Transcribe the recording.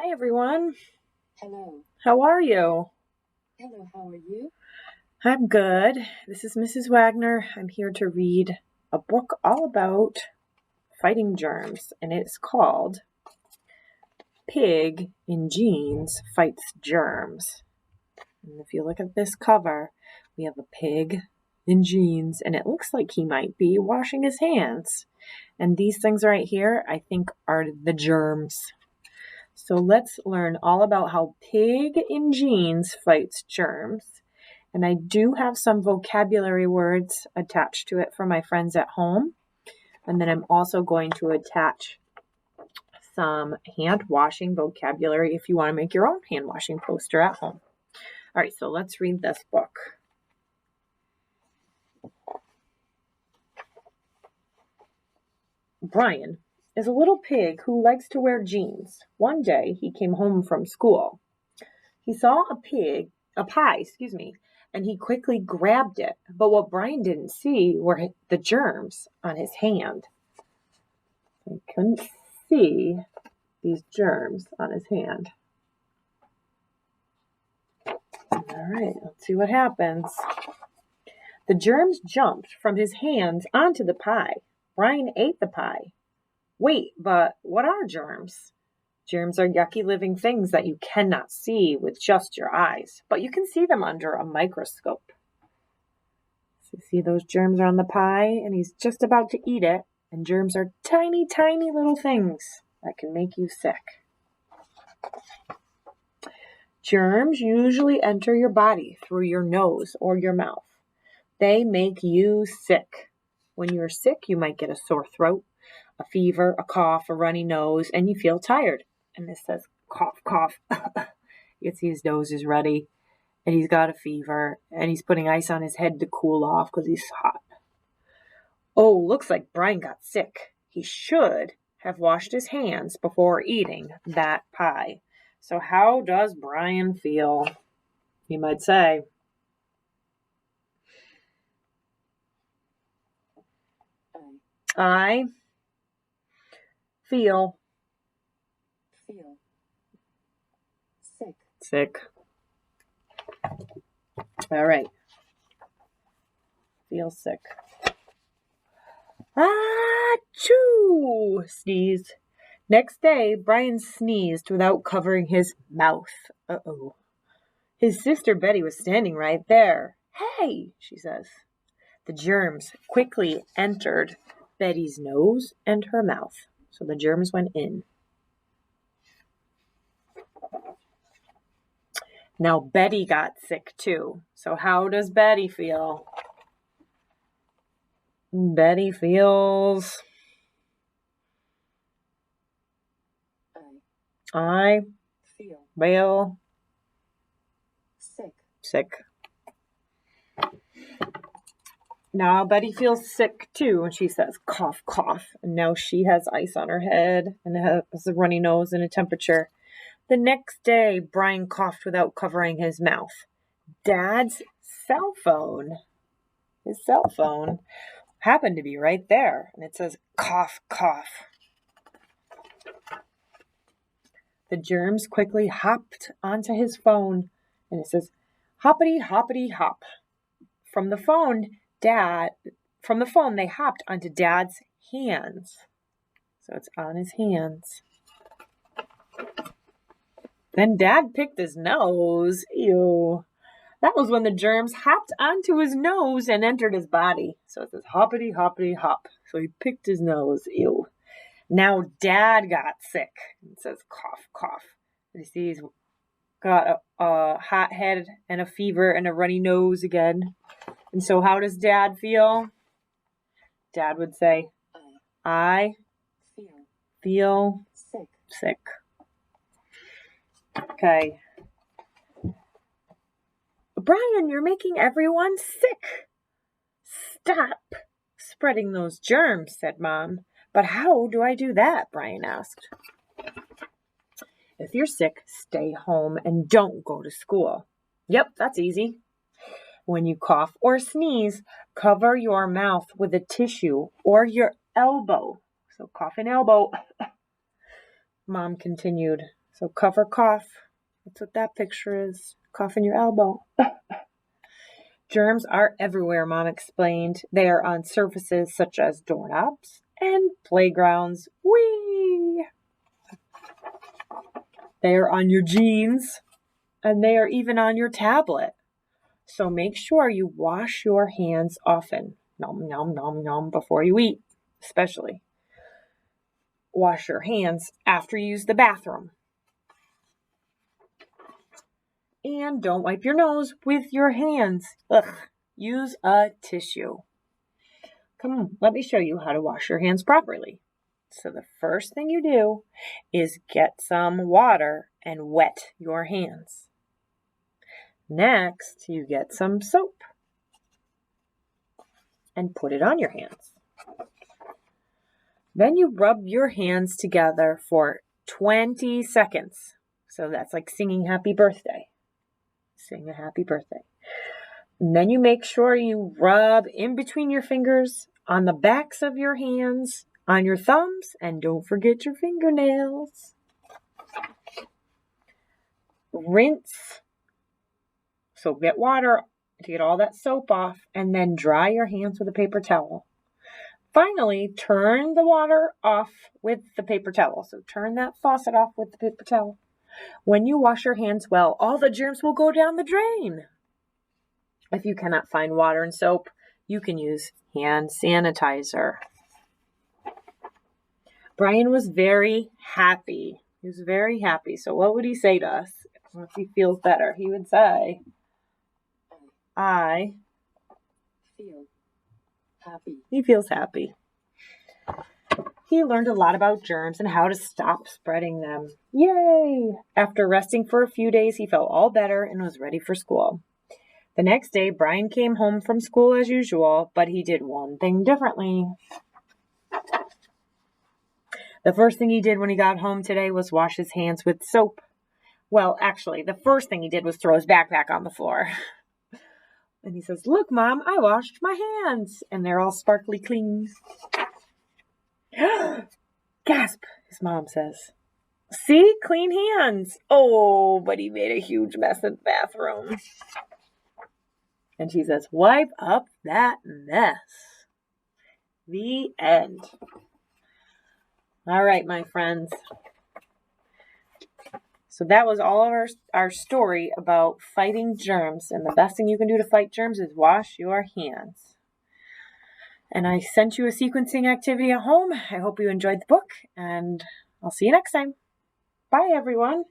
Hi, everyone. Hello. How are you? Hello, how are you? I'm good. This is Mrs. Wagner. I'm here to read a book all about fighting germs, and it's called Pig in Jeans Fights Germs. And if you look at this cover, we have a pig in jeans, and it looks like he might be washing his hands. And these things right here, I think, are the germs. So let's learn all about how Pig in Jeans fights germs. And I do have some vocabulary words attached to it for my friends at home. And then I'm also going to attach some hand washing vocabulary if you want to make your own hand washing poster at home. All right, so let's read this book. Brian is a little pig who likes to wear jeans. One day he came home from school. He saw a pie, and he quickly grabbed it. But what Brian didn't see were the germs on his hand. He couldn't see these germs on his hand. All right, let's see what happens. The germs jumped from his hands onto the pie. Brian ate the pie. Wait, but what are germs? Germs are yucky living things that you cannot see with just your eyes, but you can see them under a microscope. So see those germs are on the pie, and he's just about to eat it, and germs are tiny, tiny little things that can make you sick. Germs usually enter your body through your nose or your mouth. They make you sick. When you're sick, you might get a sore throat, a fever, a cough, a runny nose, and you feel tired. And this says cough, cough. You can see his nose is runny, and he's got a fever, and he's putting ice on his head to cool off because he's hot. Oh, looks like Brian got sick. He should have washed his hands before eating that pie. So how does Brian feel? You might say. I feel sick. All right. Feel sick. Achoo! Sneeze. Next day, Brian sneezed without covering his mouth. Uh-oh. His sister Betty was standing right there. Hey, she says. The germs quickly entered Betty's nose and her mouth. So the germs went in. Now Betty got sick too. So how does Betty feel? Betty feels... I feel sick. Now Betty feels sick too, and she says, cough, cough. And now she has ice on her head and has a runny nose and a temperature. The next day, Brian coughed without covering his mouth. Dad's cell phone, his cell phone, happened to be right there, and it says, cough, cough. The germs quickly hopped onto his phone, and it says, hoppity, hoppity, hop. From the phone, they hopped onto Dad's hands. So it's on his hands. Then Dad picked his nose. Ew. That was when the germs hopped onto his nose and entered his body. So it says hoppity, hoppity, hop. So he picked his nose. Ew. Now Dad got sick. It says cough, cough. You see he's got a hot head and a fever and a runny nose again. And so how does Dad feel? Dad would say, I feel sick. Okay. Brian, you're making everyone sick. Stop spreading those germs, said Mom. But how do I do that? Brian asked. If you're sick, stay home and don't go to school. Yep, that's easy. When you cough or sneeze, cover your mouth with a tissue or your elbow. So cough and elbow. Mom continued. So cover cough. That's what that picture is. Cough in your elbow. Germs are everywhere, Mom explained. They are on surfaces such as doorknobs and playgrounds. Whee! They are on your jeans, and they are even on your tablet. So make sure you wash your hands often. Nom, nom, nom, nom, before you eat, especially. Wash your hands after you use the bathroom. And don't wipe your nose with your hands. Ugh. Use a tissue. Come on, let me show you how to wash your hands properly. So the first thing you do is get some water and wet your hands. Next, you get some soap and put it on your hands. Then you rub your hands together for 20 seconds. So that's like singing happy birthday. Sing a happy birthday. And then you make sure you rub in between your fingers, on the backs of your hands, on your thumbs, and don't forget your fingernails. Rinse. So get water to get all that soap off, and then dry your hands with a paper towel. Finally, turn the water off with the paper towel. So turn that faucet off with the paper towel. When you wash your hands well, all the germs will go down the drain. If you cannot find water and soap, you can use hand sanitizer. Brian was very happy. He was very happy. So what would he say to us once he feels better? He would say, I Feel happy. He feels happy. He learned a lot about germs and how to stop spreading them. Yay! After resting for a few days, he felt all better and was ready for school. The next day, Brian came home from school as usual, but he did one thing differently. The first thing he did when he got home today was wash his hands with soap. Well, actually, the first thing he did was throw his backpack on the floor. And he says, "Look, Mom, I washed my hands, and they're all sparkly clean." Gasp, his mom says. "See? Clean hands." Oh, but he made a huge mess in the bathroom. And she says, "Wipe up that mess." The end. All right, my friends. So that was all of our story about fighting germs. And the best thing you can do to fight germs is wash your hands. And I sent you a sequencing activity at home. I hope you enjoyed the book, and I'll see you next time. Bye, everyone.